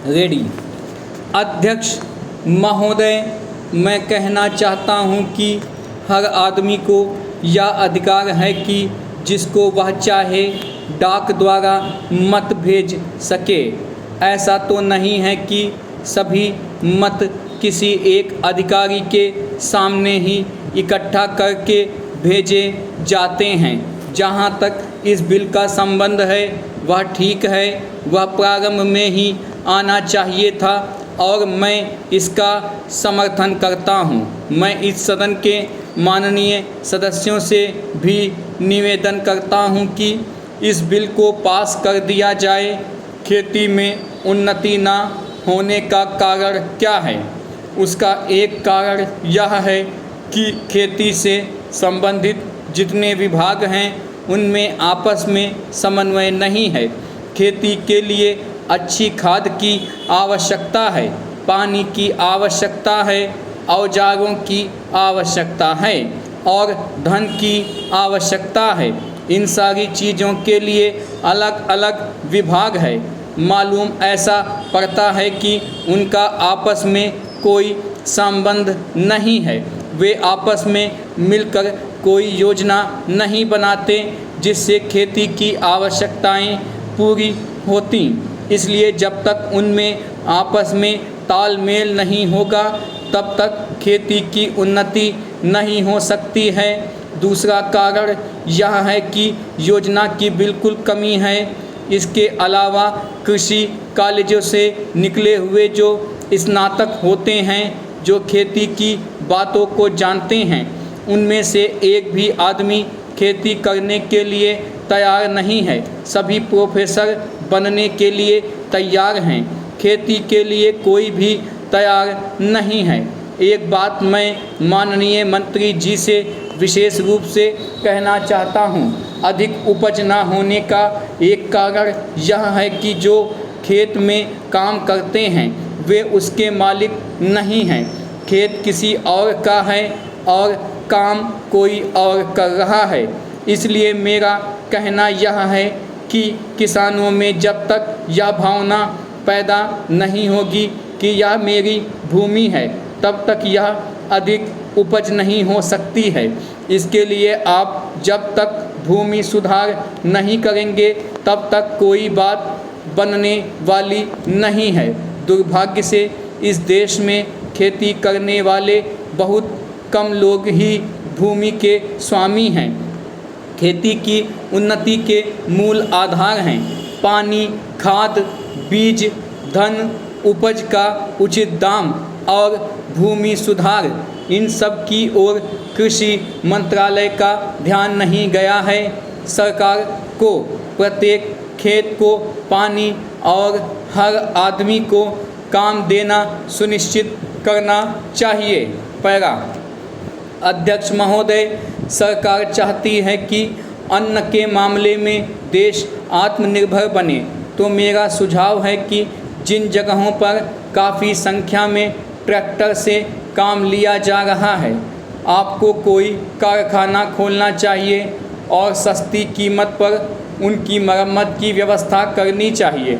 Ready. अध्यक्ष महोदय, मैं कहना चाहता हूं कि हर आदमी को यह अधिकार है कि जिसको वह चाहे डाक द्वारा मत भेज सके। ऐसा तो नहीं है कि सभी मत किसी एक अधिकारी के सामने ही इकट्ठा करके भेजे जाते हैं। जहां तक इस बिल का संबंध है वह ठीक है, वह प्रारंभ में ही आना चाहिए था और मैं इसका समर्थन करता हूं। मैं इस सदन के माननीय सदस्यों से भी निवेदन करता हूं कि इस बिल को पास कर दिया जाए। खेती में उन्नति ना होने का कारण क्या है? उसका एक कारण यह है कि खेती से संबंधित जितने विभाग हैं उनमें आपस में समन्वय नहीं है। खेती के लिए अच्छी खाद की आवश्यकता है, पानी की आवश्यकता है, औजारों की आवश्यकता है और धन की आवश्यकता है। इन सारी चीज़ों के लिए अलग अलग विभाग है। मालूम ऐसा पड़ता है कि उनका आपस में कोई संबंध नहीं है। वे आपस में मिलकर कोई योजना नहीं बनाते जिससे खेती की आवश्यकताएं पूरी होती। इसलिए जब तक उनमें आपस में तालमेल नहीं होगा तब तक खेती की उन्नति नहीं हो सकती है। दूसरा कारण यह है कि योजना की बिल्कुल कमी है। इसके अलावा कृषि कॉलेजों से निकले हुए जो स्नातक होते हैं, जो खेती की बातों को जानते हैं, उनमें से एक भी आदमी खेती करने के लिए तैयार नहीं है। सभी प्रोफेसर बनने के लिए तैयार हैं, खेती के लिए कोई भी तैयार नहीं है। एक बात मैं माननीय मंत्री जी से विशेष रूप से कहना चाहता हूँ। अधिक उपज न होने का एक कारण यह है कि जो खेत में काम करते हैं वे उसके मालिक नहीं हैं। खेत किसी और का है और काम कोई और कर रहा है। इसलिए मेरा कहना यह है कि किसानों में जब तक यह भावना पैदा नहीं होगी कि यह मेरी भूमि है, तब तक यह अधिक उपज नहीं हो सकती है। इसके लिए आप जब तक भूमि सुधार नहीं करेंगे तब तक कोई बात बनने वाली नहीं है। दुर्भाग्य से इस देश में खेती करने वाले बहुत कम लोग ही भूमि के स्वामी हैं। खेती की उन्नति के मूल आधार हैं पानी, खाद, बीज, धन, उपज का उचित दाम और भूमि सुधार। इन सब की ओर कृषि मंत्रालय का ध्यान नहीं गया है। सरकार को प्रत्येक खेत को पानी और हर आदमी को काम देना सुनिश्चित करना चाहिए। पैरा। अध्यक्ष महोदय, सरकार चाहती है कि अन्न के मामले में देश आत्मनिर्भर बने, तो मेरा सुझाव है कि जिन जगहों पर काफ़ी संख्या में ट्रैक्टर से काम लिया जा रहा है, आपको कोई कारखाना खोलना चाहिए और सस्ती कीमत पर उनकी मरम्मत की व्यवस्था करनी चाहिए।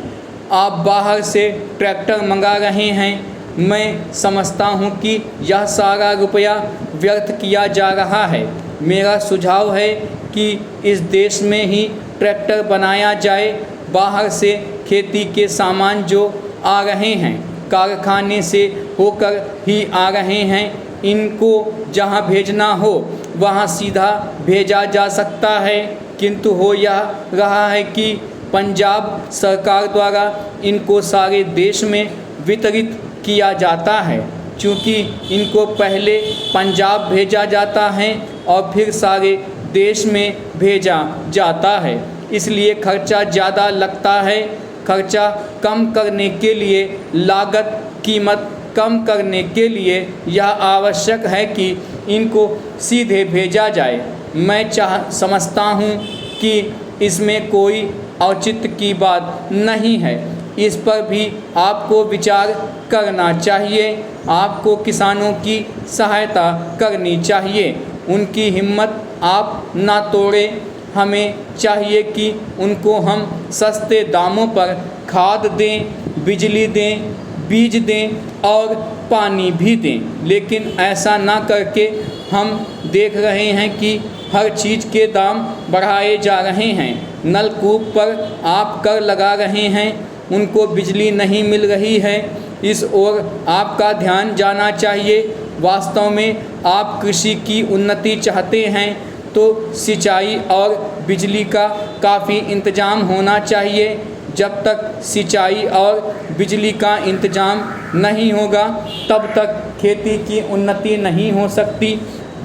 आप बाहर से ट्रैक्टर मंगा रहे हैं। मैं समझता हूं कि यह सारा रुपया व्यर्थ किया जा रहा है। मेरा सुझाव है कि इस देश में ही ट्रैक्टर बनाया जाए। बाहर से खेती के सामान जो आ रहे हैं कारखाने से होकर ही आ रहे हैं, इनको जहां भेजना हो वहां सीधा भेजा जा सकता है। किंतु हो यह रहा है कि पंजाब सरकार द्वारा इनको सारे देश में वितरित किया जाता है। चूँकि इनको पहले पंजाब भेजा जाता है और फिर सारे देश में भेजा जाता है, इसलिए खर्चा ज़्यादा लगता है। खर्चा कम करने के लिए, लागत कीमत कम करने के लिए यह आवश्यक है कि इनको सीधे भेजा जाए। मैं समझता हूँ कि इसमें कोई औचित्य की बात नहीं है। इस पर भी आपको विचार करना चाहिए। आपको किसानों की सहायता करनी चाहिए। उनकी हिम्मत आप ना तोड़ें। हमें चाहिए कि उनको हम सस्ते दामों पर खाद दें, बिजली दें, बीज दें और पानी भी दें। लेकिन ऐसा ना करके हम देख रहे हैं कि हर चीज़ के दाम बढ़ाए जा रहे हैं। नलकूप पर आप कर लगा रहे हैं, उनको बिजली नहीं मिल रही है। इस ओर आपका ध्यान जाना चाहिए। वास्तव में आप कृषि की उन्नति चाहते हैं तो सिंचाई और बिजली का काफ़ी इंतज़ाम होना चाहिए। जब तक सिंचाई और बिजली का इंतज़ाम नहीं होगा तब तक खेती की उन्नति नहीं हो सकती।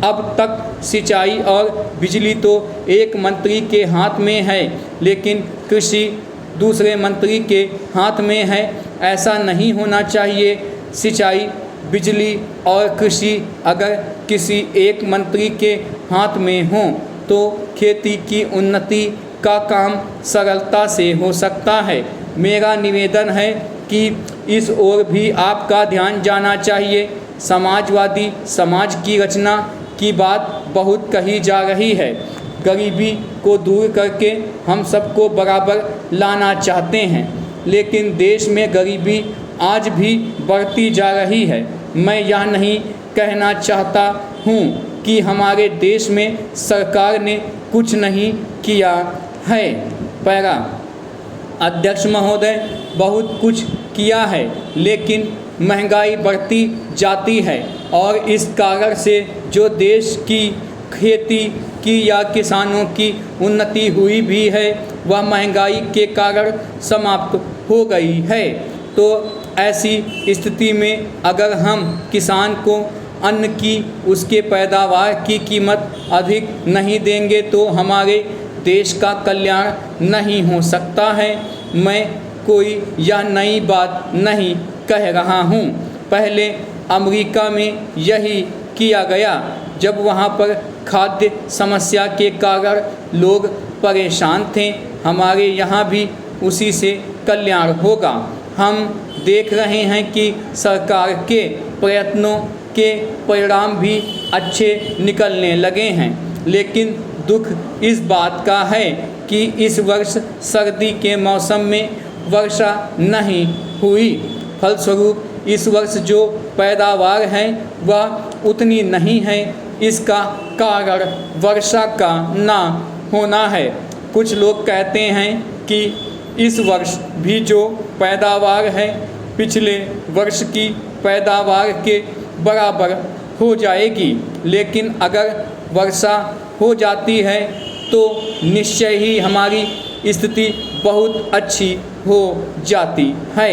अब तक सिंचाई और बिजली तो एक मंत्री के हाथ में है, लेकिन कृषि दूसरे मंत्री के हाथ में है। ऐसा नहीं होना चाहिए। सिंचाई, बिजली और कृषि अगर किसी एक मंत्री के हाथ में हो तो खेती की उन्नति का काम सरलता से हो सकता है। मेरा निवेदन है कि इस ओर भी आपका ध्यान जाना चाहिए। समाजवादी समाज की रचना की बात बहुत कही जा रही है। गरीबी को दूर करके हम सबको बराबर लाना चाहते हैं, लेकिन देश में गरीबी आज भी बढ़ती जा रही है। मैं यह नहीं कहना चाहता हूँ कि हमारे देश में सरकार ने कुछ नहीं किया है। पैरा अध्यक्ष महोदय, बहुत कुछ किया है, लेकिन महंगाई बढ़ती जाती है और इस कारण से जो देश की खेती की या किसानों की उन्नति हुई भी है वह महंगाई के कारण समाप्त हो गई है। तो ऐसी स्थिति में अगर हम किसान को अन्न की, उसके पैदावार की कीमत अधिक नहीं देंगे तो हमारे देश का कल्याण नहीं हो सकता है। मैं कोई यह नई बात नहीं कह रहा हूँ। पहले अमेरिका में यही किया गया, जब वहाँ पर खाद्य समस्या के कारण लोग परेशान थे। हमारे यहाँ भी उसी से कल्याण होगा। हम देख रहे हैं कि सरकार के प्रयत्नों के परिणाम भी अच्छे निकलने लगे हैं, लेकिन दुख इस बात का है कि इस वर्ष सर्दी के मौसम में वर्षा नहीं हुई। फलस्वरूप इस वर्ष जो पैदावार है वह उतनी नहीं है। इसका कारण वर्षा का ना होना है। कुछ लोग कहते हैं कि इस वर्ष भी जो पैदावार है पिछले वर्ष की पैदावार के बराबर हो जाएगी, लेकिन अगर वर्षा हो जाती है तो निश्चय ही हमारी स्थिति बहुत अच्छी हो जाती है।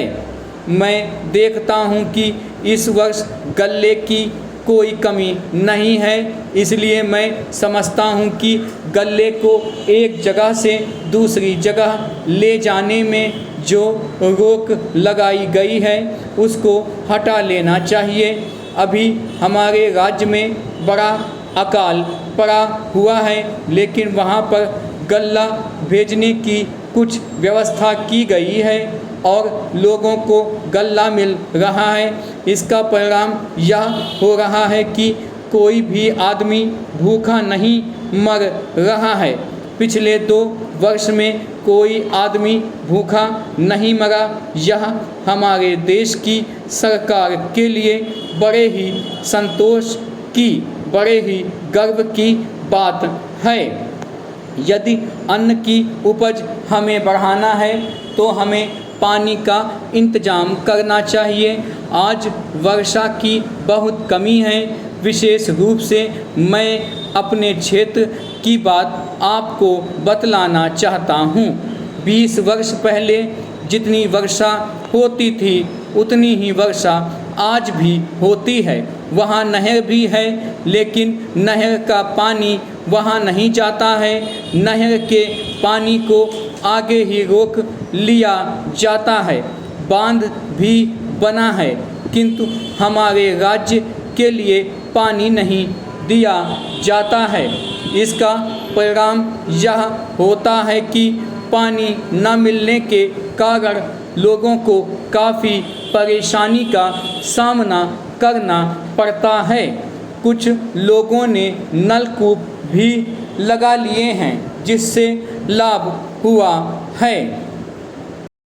मैं देखता हूँ कि इस वर्ष गल्ले की कोई कमी नहीं है, इसलिए मैं समझता हूँ कि गल्ले को एक जगह से दूसरी जगह ले जाने में जो रोक लगाई गई है उसको हटा लेना चाहिए। अभी हमारे राज्य में बड़ा अकाल पड़ा हुआ है, लेकिन वहाँ पर गल्ला भेजने की कुछ व्यवस्था की गई है और लोगों को गल्ला मिल रहा है। इसका परिणाम यह हो रहा है कि कोई भी आदमी भूखा नहीं मर रहा है। पिछले 2 वर्ष में कोई आदमी भूखा नहीं मरा। यह हमारे देश की सरकार के लिए बड़े ही संतोष की, बड़े ही गर्व की बात है। यदि अन्न की उपज हमें बढ़ाना है तो हमें पानी का इंतजाम करना चाहिए। आज वर्षा की बहुत कमी है। विशेष रूप से मैं अपने क्षेत्र की बात आपको बतलाना चाहता हूँ। 20 वर्ष पहले जितनी वर्षा होती थी उतनी ही वर्षा आज भी होती है। वहाँ नहर भी है, लेकिन नहर का पानी वहाँ नहीं जाता है। नहर के पानी को आगे ही रोक लिया जाता है। बांध भी बना है, किंतु हमारे राज्य के लिए पानी नहीं दिया जाता है। इसका परिणाम यह होता है कि पानी न मिलने के कारण लोगों को काफ़ी परेशानी का सामना करना पड़ता है। कुछ लोगों ने नलकूप भी लगा लिए हैं, जिससे लाभ हुआ है।